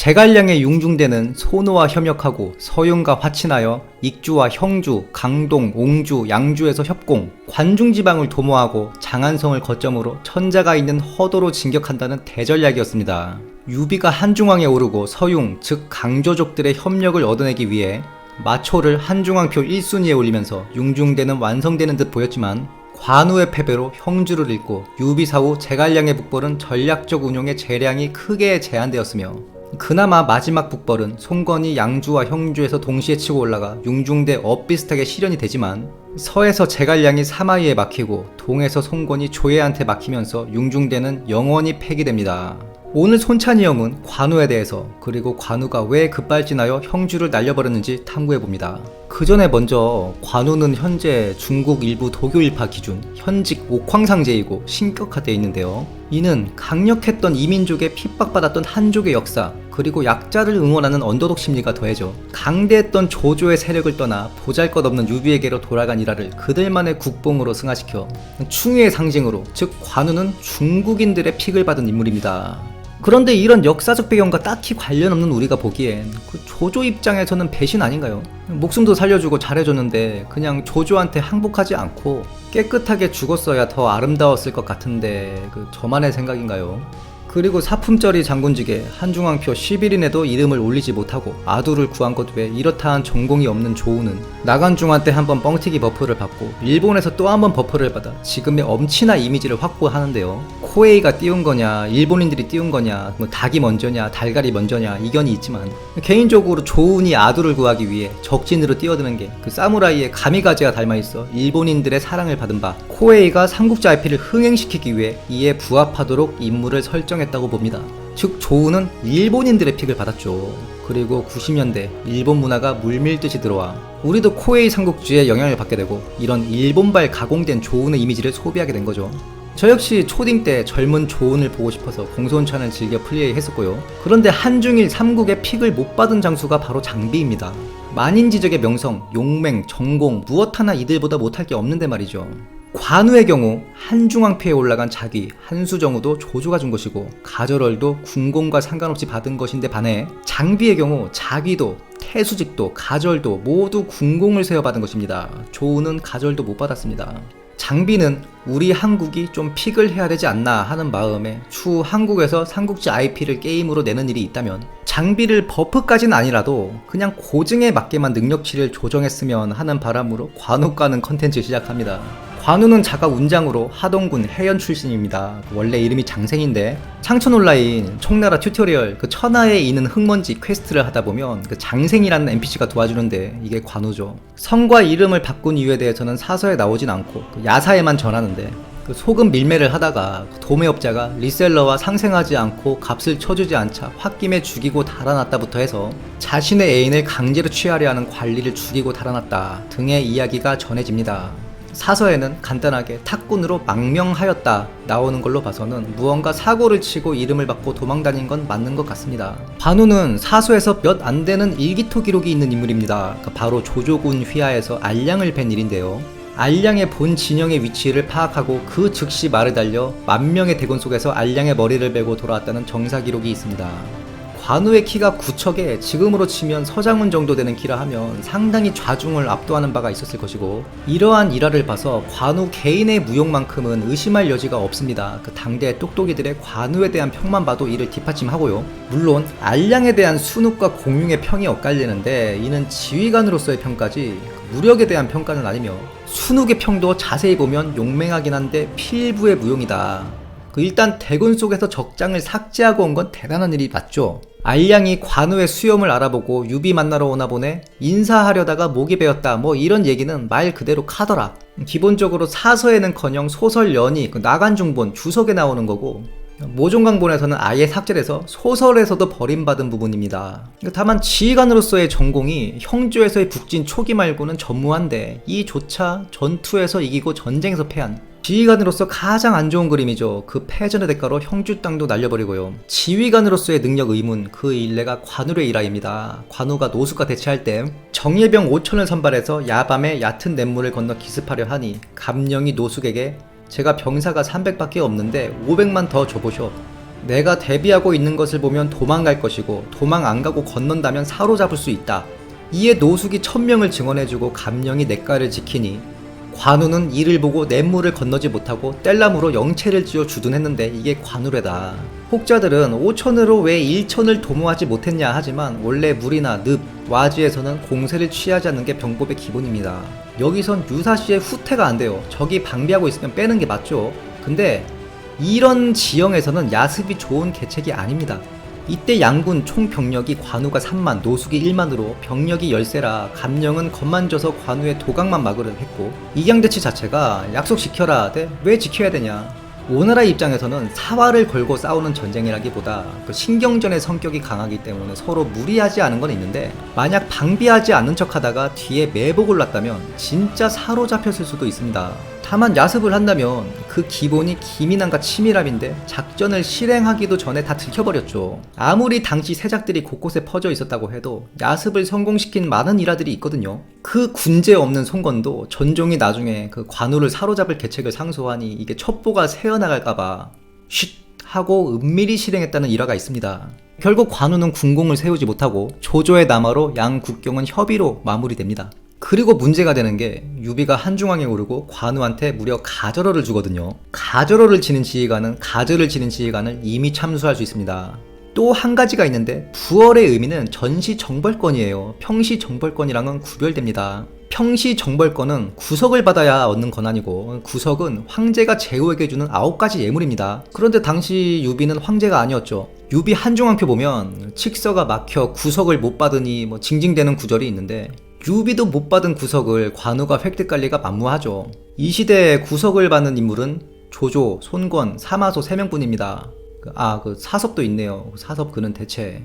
제갈량의 융중대는 소노와 협력하고 서윤과 화친하여 익주와 형주, 강동, 옹주, 양주에서 협공, 관중지방을 도모하고 장안성을 거점으로 천자가 있는 허도로 진격한다는 대전략이었습니다. 유비가 한중왕에 오르고 서융, 즉 강조족들의 협력을 얻어내기 위해 마초를 한중왕표 1순위에 올리면서 융중대는 완성되는 듯 보였지만 관우의 패배로 형주를 잃고 유비 사후 제갈량의 북벌은 전략적 운용에 재량이 크게 제한되었으며 그나마 마지막 북벌은 송건이 양주와 형주에서 동시에 치고 올라가 융중대 엇비슷하게 실현이 되지만 서에서 제갈량이 사마이에 막히고 동에서 송건이 조예한테 막히면서 융중대는 영원히 폐기됩니다. 오늘 손찬이 형은 관우에 대해서 그리고 관우가 왜 급발진하여 형주를 날려버렸는지 탐구해봅니다. 그 전에 먼저 관우는 현재 중국 일부 도교일파 기준 현직 옥황상제이고 신격화되어 있는데요. 이는 강력했던 이민족에 핍박받았던 한족의 역사 그리고 약자를 응원하는 언더독 심리가 더해져 강대했던 조조의 세력을 떠나 보잘것없는 유비에게로 돌아간 일화를 그들만의 국뽕으로 승화시켜 충의의 상징으로 즉 관우는 중국인들의 픽을 받은 인물입니다. 그런데 이런 역사적 배경과 딱히 관련 없는 우리가 보기엔 그 조조 입장에서는 배신 아닌가요? 목숨도 살려주고 잘해줬는데 그냥 조조한테 항복하지 않고 깨끗하게 죽었어야 더 아름다웠을 것 같은데 저만의 생각인가요? 그리고 사품절이 장군직에 한중왕표 11인에도 이름을 올리지 못하고 아두를 구한 것 외 이렇다한 전공이 없는 조우는 나간중한 때 한번 뻥튀기 버프를 받고 일본에서 또 한번 버프를 받아 지금의 엄친아 이미지를 확보하는데요. 코에이가 띄운 거냐 일본인들이 띄운 거냐 뭐 닭이 먼저냐 달걀이 먼저냐 이견이 있지만 개인적으로 조운이 아두를 구하기 위해 적진으로 뛰어드는 게 그 사무라이의 가미가제와 닮아있어 일본인들의 사랑을 받은 바 코에이가 삼국지 IP를 흥행시키기 위해 이에 부합하도록 인물을 설정했다고 봅니다. 즉 조우는 일본인들의 픽을 받았죠. 그리고 90년대 일본 문화가 물밀듯이 들어와 우리도 코에이 삼국지에 영향을 받게 되고 이런 일본발 가공된 조운의 이미지를 소비하게 된 거죠. 저 역시 초딩 때 젊은 조운을 보고 싶어서 공소원찬을 즐겨 플레이했었고요. 그런데 한중일 삼국의 픽을 못 받은 장수가 바로 장비입니다. 만인지적의 명성, 용맹, 전공 무엇 하나 이들보다 못할 게 없는데 말이죠. 관우의 경우 한중왕표에 올라간 자귀 한수정우도 조조가 준 것이고 가절월도 군공과 상관없이 받은 것인데 반해 장비의 경우 자귀도 태수직도 가절도 모두 군공을 세워 받은 것입니다. 조우는 가절도 못 받았습니다. 장비는 우리 한국이 좀 픽을 해야 되지 않나 하는 마음에 추후 한국에서 삼국지 IP를 게임으로 내는 일이 있다면 장비를 버프까지는 아니라도 그냥 고증에 맞게만 능력치를 조정했으면 하는 바람으로 관우가는 컨텐츠 시작합니다. 관우는 자가 운장으로 하동군 해연 출신입니다. 원래 이름이 장생인데 창천 온라인 총나라 튜토리얼 천하에 있는 흙먼지 퀘스트를 하다보면 장생이라는 NPC가 도와주는데 이게 관우죠. 성과 이름을 바꾼 이유에 대해서는 사서에 나오진 않고 야사에만 전하는데 소금 밀매를 하다가 도매업자가 리셀러와 상생하지 않고 값을 쳐주지 않자 홧김에 죽이고 달아났다부터 해서 자신의 애인을 강제로 취하려 하는 관리를 죽이고 달아났다 등의 이야기가 전해집니다. 사서에는 간단하게 탁군으로 망명하였다 나오는 걸로 봐서는 무언가 사고를 치고 이름을 받고 도망다닌 건 맞는 것 같습니다. 관우는 사서에서 몇 안 되는 일기토 기록이 있는 인물입니다. 바로 조조군 휘하에서 알량을 벤 일인데요. 알량의 본 진영의 위치를 파악하고 그 즉시 말을 달려 만명의 대군 속에서 알량의 머리를 베고 돌아왔다는 정사 기록이 있습니다. 관우의 키가 9척에 지금으로 치면 서장훈 정도 되는 키라 하면 상당히 좌중을 압도하는 바가 있었을 것이고 이러한 일화를 봐서 관우 개인의 무용만큼은 의심할 여지가 없습니다. 당대 똑똑이들의 관우에 대한 평만 봐도 이를 뒷받침하고요. 물론 알량에 대한 순욱과 공융의 평이 엇갈리는데 이는 지휘관으로서의 평가지 무력에 대한 평가는 아니며 순욱의 평도 자세히 보면 용맹하긴 한데 필부의 무용이다. 일단 대군 속에서 적장을 삭제하고 온 건 대단한 일이 맞죠. 알량이 관우의 수염을 알아보고 유비 만나러 오나 보네 인사하려다가 목이 베었다 뭐 이런 얘기는 말 그대로 카더라. 기본적으로 사서에는커녕 소설 연이 나간중본 주석에 나오는 거고 모종강본에서는 아예 삭제돼서 소설에서도 버림받은 부분입니다. 다만 지휘관으로서의 전공이 형조에서의 북진 초기 말고는 전무한데 이조차 전투에서 이기고 전쟁에서 패한 지휘관으로서 가장 안 좋은 그림이죠. 그 패전의 대가로 형주 땅도 날려버리고요. 지휘관으로서의 능력 의문 그 일례가 관우의 일화입니다. 관우가 노숙과 대치할 때 정예병 5천을 선발해서 야밤에 얕은 냇물을 건너 기습하려 하니 감령이 노숙에게 제가 병사가 300밖에 없는데 500만 더 줘보쇼. 내가 대비하고 있는 것을 보면 도망갈 것이고 도망 안 가고 건넌다면 사로잡을 수 있다. 이에 노숙이 1000명을 증언해주고 감령이 냇가를 지키니 관우는 이를 보고 냇물을 건너지 못하고 뗄나무로 영체를 지어 주둔했는데 이게 관우래다. 혹자들은 5천으로 왜 1천을 도모하지 못했냐 하지만 원래 물이나 늪, 와지에서는 공세를 취하지 않는 게 병법의 기본입니다. 여기선 유사시에 후퇴가 안 돼요. 적이 방비하고 있으면 빼는 게 맞죠. 근데 이런 지형에서는 야습이 좋은 계책이 아닙니다. 이때 양군 총 병력이 관우가 3만, 노숙이 1만으로 병력이 열세라 감령은 겁만 져서 관우의 도각만 막으려 했고, 이경대치 자체가 약속시켜라 대 왜 지켜야 되냐. 오나라 입장에서는 사활을 걸고 싸우는 전쟁이라기보다 그 신경전의 성격이 강하기 때문에 서로 무리하지 않은 건 있는데, 만약 방비하지 않는 척 하다가 뒤에 매복을 놨다면 진짜 사로잡혔을 수도 있습니다. 다만 야습을 한다면 그 기본이 기민함과 치밀함인데 작전을 실행하기도 전에 다 들켜버렸죠. 아무리 당시 세작들이 곳곳에 퍼져 있었다고 해도 야습을 성공시킨 많은 일화들이 있거든요. 그 군제 없는 송건도 전종이 나중에 그 관우를 사로잡을 계책을 상소하니 이게 첩보가 새어나갈까봐 쉿 하고 은밀히 실행했다는 일화가 있습니다. 결국 관우는 군공을 세우지 못하고 조조의 남하로 양 국경은 협의로 마무리됩니다. 그리고 문제가 되는 게 유비가 한중왕에 오르고 관우한테 무려 가절어를 주거든요. 가절어를 지는 지휘관은 가절을 지는 지휘관을 이미 참수할 수 있습니다. 또 한 가지가 있는데 부월의 의미는 전시정벌권이에요. 평시정벌권이랑은 구별됩니다. 평시정벌권은 구석을 받아야 얻는 권한이고, 구석은 황제가 제후에게 주는 9가지 예물입니다. 그런데 당시 유비는 황제가 아니었죠. 유비 한중왕표 보면 칙서가 막혀 구석을 못 받으니 징징대는 구절이 있는데, 유비도 못 받은 구석을 관우가 획득할 리가 만무하죠. 이 시대에 구석을 받는 인물은 조조, 손권, 사마소 3명뿐입니다. 그 사섭도 있네요. 사섭 그는 대체.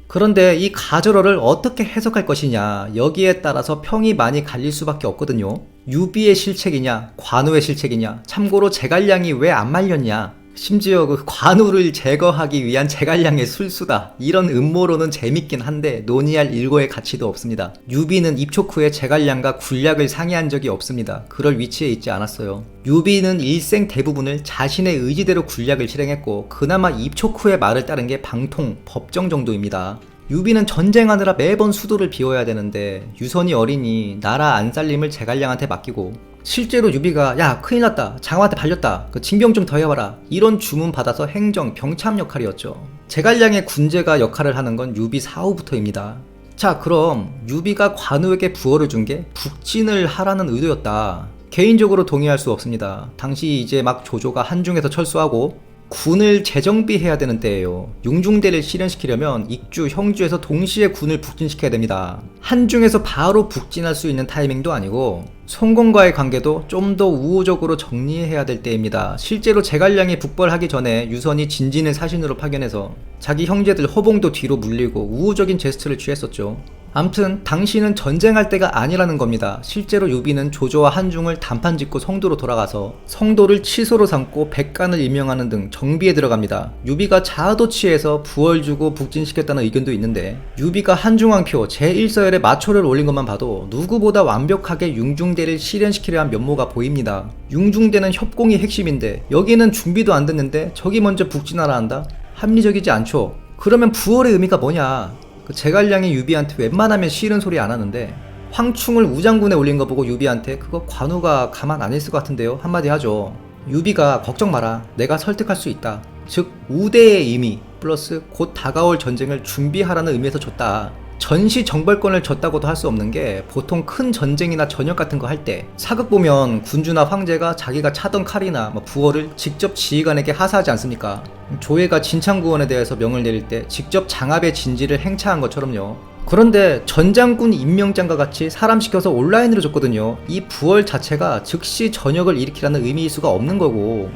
그런데 이 가절어를 어떻게 해석할 것이냐, 여기에 따라서 평이 많이 갈릴 수밖에 없거든요. 유비의 실책이냐, 관우의 실책이냐, 참고로 제갈량이 왜 안 말렸냐, 심지어 그 관우를 제거하기 위한 제갈량의 술수다, 이런 음모론은 재밌긴 한데 논의할 일고의 가치도 없습니다. 유비는 입촉 후에 제갈량과 군략을 상의한 적이 없습니다. 그럴 위치에 있지 않았어요. 유비는 일생 대부분을 자신의 의지대로 군략을 실행했고, 그나마 입촉 후의 말을 따른 게 방통, 법정 정도입니다. 유비는 전쟁하느라 매번 수도를 비워야 되는데 유선이 어리니 나라 안살림을 제갈량한테 맡기고, 실제로 유비가 야 큰일났다, 장화한테 발렸다, 그 징병 좀 더 해와라, 이런 주문 받아서 행정, 병참 역할이었죠. 제갈량의 군제가 역할을 하는 건 유비 사후부터입니다. 자, 그럼 유비가 관우에게 부어를 준 게 북진을 하라는 의도였다. 개인적으로 동의할 수 없습니다. 당시 이제 막 조조가 한중에서 철수하고 군을 재정비해야 되는 때예요. 융중대를 실현시키려면 익주, 형주에서 동시에 군을 북진시켜야 됩니다. 한중에서 바로 북진할 수 있는 타이밍도 아니고 송건과의 관계도 좀 더 우호적으로 정리해야 될 때입니다. 실제로 제갈량이 북벌하기 전에 유선이 진진을 사신으로 파견해서 자기 형제들 허봉도 뒤로 물리고 우호적인 제스처를 취했었죠. 암튼 당시는 전쟁할 때가 아니라는 겁니다. 실제로 유비는 조조와 한중을 단판 짓고 성도로 돌아가서 성도를 치소로 삼고 백간을 임명하는 등 정비에 들어갑니다. 유비가 자아도취해서 부월 주고 북진시켰다는 의견도 있는데, 유비가 한중왕표 제1서열에 마초를 올린 것만 봐도 누구보다 완벽하게 융중대를 실현시키려 한 면모가 보입니다. 융중대는 협공이 핵심인데 여기는 준비도 안 됐는데 저기 먼저 북진하라 한다? 합리적이지 않죠. 그러면 부월의 의미가 뭐냐? 제갈량이 유비한테 웬만하면 싫은 소리 안 하는데 황충을 우장군에 올린 거 보고 유비한테 그거 관우가 가만 안 있을 것 같은데요? 한마디 하죠. 유비가 걱정 마라, 내가 설득할 수 있다. 즉 우대의 의미 플러스 곧 다가올 전쟁을 준비하라는 의미에서 줬다. 전시 정벌권을 줬다고도 할 수 없는 게, 보통 큰 전쟁이나 전역 같은 거 할 때 사극 보면 군주나 황제가 자기가 차던 칼이나 부어를 직접 지휘관에게 하사하지 않습니까? 조예가 진창구원에 대해서 명을 내릴 때 직접 장압의 진지를 행차한 것처럼요. 그런데 전장군 임명장과 같이 사람 시켜서 온라인으로 줬거든요. 이 부월 자체가 즉시 전역을 일으키라는 의미일 수가 없는 거고,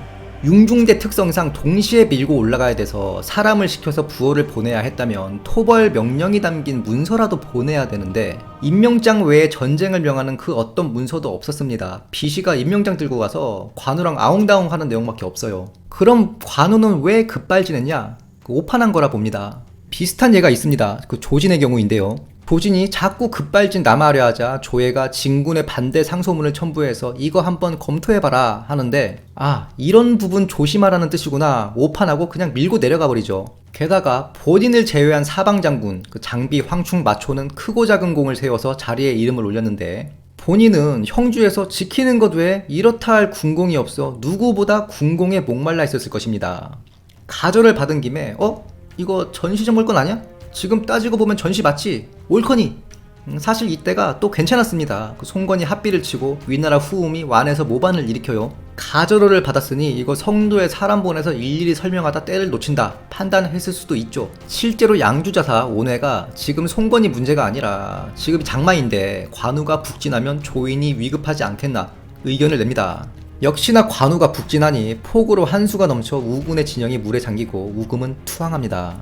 융중대 특성상 동시에 밀고 올라가야 돼서 사람을 시켜서 부호를 보내야 했다면 토벌 명령이 담긴 문서라도 보내야 되는데, 임명장 외에 전쟁을 명하는 그 어떤 문서도 없었습니다. 비시가 임명장 들고 가서 관우랑 아웅다웅 하는 내용밖에 없어요. 그럼 관우는 왜 급발진했냐? 오판한 거라 봅니다. 비슷한 예가 있습니다. 그 조진의 경우인데요. 조진이 자꾸 급발진 남하려 하자 조예가 진군의 반대 상소문을 첨부해서 이거 한번 검토해봐라 하는데, 아, 이런 부분 조심하라는 뜻이구나 오판하고 그냥 밀고 내려가 버리죠. 게다가 본인을 제외한 사방장군 그 장비 황충 마초는 크고 작은 공을 세워서 자리에 이름을 올렸는데, 본인은 형주에서 지키는 것 외에 이렇다 할 군공이 없어 누구보다 군공에 목말라 있었을 것입니다. 가절을 받은 김에 이거 전시 정벌권 아니야? 지금 따지고 보면 전시 맞지? 옳거니? 사실 이때가 또 괜찮았습니다. 그 송건이 합비를 치고 위나라 후음이 완에서 모반을 일으켜요. 가절호를 받았으니 이거 성도에 사람 보내서 일일이 설명하다 때를 놓친다 판단했을 수도 있죠. 실제로 양주자사 온회가 지금 송건이 문제가 아니라 지금 장마인데 관우가 북진하면 조인이 위급하지 않겠나 의견을 냅니다. 역시나 관우가 북진하니 폭우로 한수가 넘쳐 우군의 진영이 물에 잠기고 우금은 투항합니다.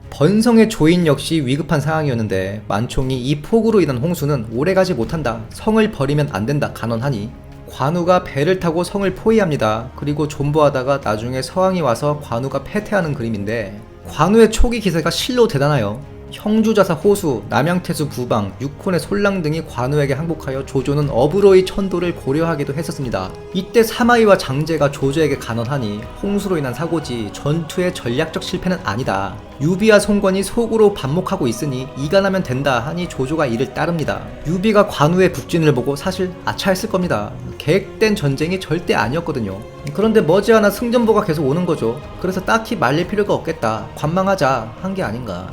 번성의 조인 역시 위급한 상황이었는데 만총이 이 폭우로 인한 홍수는 오래가지 못한다, 성을 버리면 안된다 간언하니 관우가 배를 타고 성을 포위합니다. 그리고 존버하다가 나중에 서왕이 와서 관우가 패퇴하는 그림인데, 관우의 초기 기세가 실로 대단하여 형주자사 호수, 남양태수 부방, 육혼의 솔랑 등이 관우에게 항복하여 조조는 어브로의 천도를 고려하기도 했었습니다. 이때 사마이와 장제가 조조에게 간언하니 홍수로 인한 사고지 전투의 전략적 실패는 아니다. 유비와 송건이 속으로 반목하고 있으니 이간하면 된다 하니 조조가 이를 따릅니다. 유비가 관우의 북진을 보고 사실 아차했을 겁니다. 계획된 전쟁이 절대 아니었거든요. 그런데 머지않아 승전보가 계속 오는 거죠. 그래서 딱히 말릴 필요가 없겠다, 관망하자 한 게 아닌가.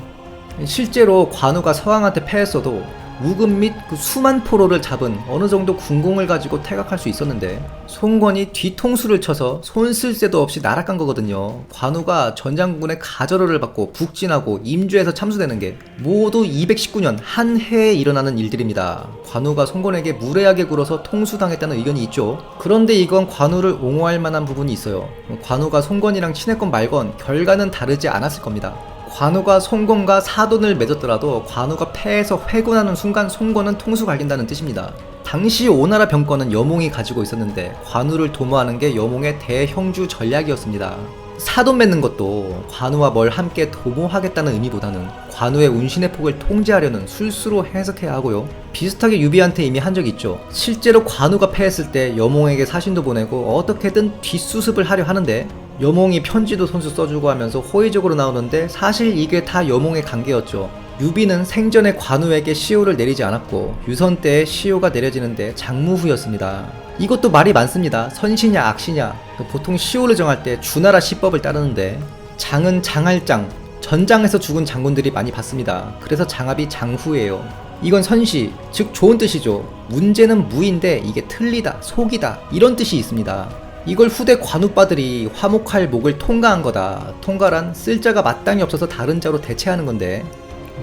실제로 관우가 서왕한테 패했어도 우금 및 그 수만 포로를 잡은 어느 정도 군공을 가지고 퇴각할 수 있었는데, 송건이 뒤통수를 쳐서 손 쓸 새도 없이 날아간 거거든요. 관우가 전장군의 가절호를 받고 북진하고 임주에서 참수되는 게 모두 219년 한 해에 일어나는 일들입니다. 관우가 송건에게 무례하게 굴어서 통수당했다는 의견이 있죠. 그런데 이건 관우를 옹호할 만한 부분이 있어요. 관우가 송건이랑 친했건 말건 결과는 다르지 않았을 겁니다. 관우가 송건과 사돈을 맺었더라도 관우가 패해서 회군하는 순간 송건은 통수 갈긴다는 뜻입니다. 당시 오나라 병권은 여몽이 가지고 있었는데 관우를 도모하는 게 여몽의 대형주 전략이었습니다. 사돈 맺는 것도 관우와 뭘 함께 도모하겠다는 의미보다는 관우의 운신의 폭을 통제하려는 술수로 해석해야 하고요. 비슷하게 유비한테 이미 한 적이 있죠. 실제로 관우가 패했을 때 여몽에게 사신도 보내고 어떻게든 뒷수습을 하려 하는데, 여몽이 편지도 손수 써주고 하면서 호의적으로 나오는데 사실 이게 다 여몽의 관계였죠. 유비는 생전에 관우에게 시효를 내리지 않았고 유선 때에 시효가 내려지는데 장무후였습니다. 이것도 말이 많습니다. 선시냐 악시냐. 보통 시효를 정할 때 주나라 시법을 따르는데, 장은 장할장, 전장에서 죽은 장군들이 많이 받습니다. 그래서 장합이 장후예요. 이건 선시, 즉 좋은 뜻이죠. 문제는 무인데 이게 틀리다, 속이다 이런 뜻이 있습니다. 이걸 후대 관우빠들이 화목할 목을 통가한 거다. 통가란 쓸 자가 마땅히 없어서 다른 자로 대체하는 건데,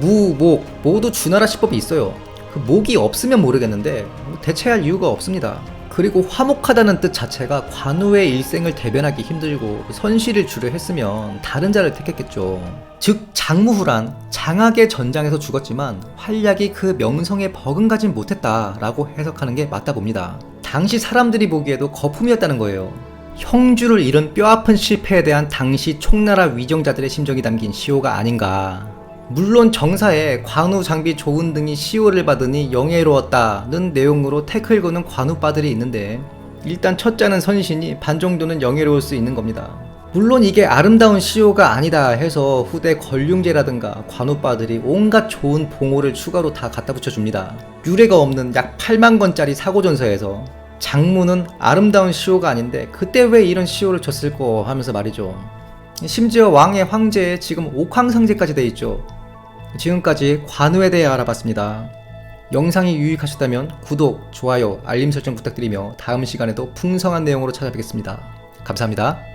무, 목 모두 주나라 시법이 있어요. 그 목이 없으면 모르겠는데 대체할 이유가 없습니다. 그리고 화목하다는 뜻 자체가 관우의 일생을 대변하기 힘들고 선시를 주려 했으면 다른 자를 택했겠죠. 즉 장무후란 장악의 전장에서 죽었지만 활약이 그 명성에 버금가진 못했다라고 해석하는 게 맞다 봅니다. 당시 사람들이 보기에도 거품이었다는 거예요. 형주를 잃은 뼈아픈 실패에 대한 당시 총나라 위정자들의 심정이 담긴 시호가 아닌가. 물론 정사에 관우 장비 조은 등이 시호를 받으니 영예로웠다는 내용으로 태클 거는 관우빠들이 있는데, 일단 첫 자는 선신이 반 정도는 영예로울 수 있는 겁니다. 물론 이게 아름다운 시호가 아니다 해서 후대 권륭제라든가 관우빠들이 온갖 좋은 봉호를 추가로 다 갖다 붙여줍니다. 유례가 없는 약 8만 권짜리 사고전서에서 장무는 아름다운 시호가 아닌데 그때 왜 이런 시호를 줬을까 하면서 말이죠. 심지어 왕의 황제에 지금 옥황상제까지 돼 있죠. 지금까지 관우에 대해 알아봤습니다. 영상이 유익하셨다면 구독, 좋아요, 알림 설정 부탁드리며 다음 시간에도 풍성한 내용으로 찾아뵙겠습니다. 감사합니다.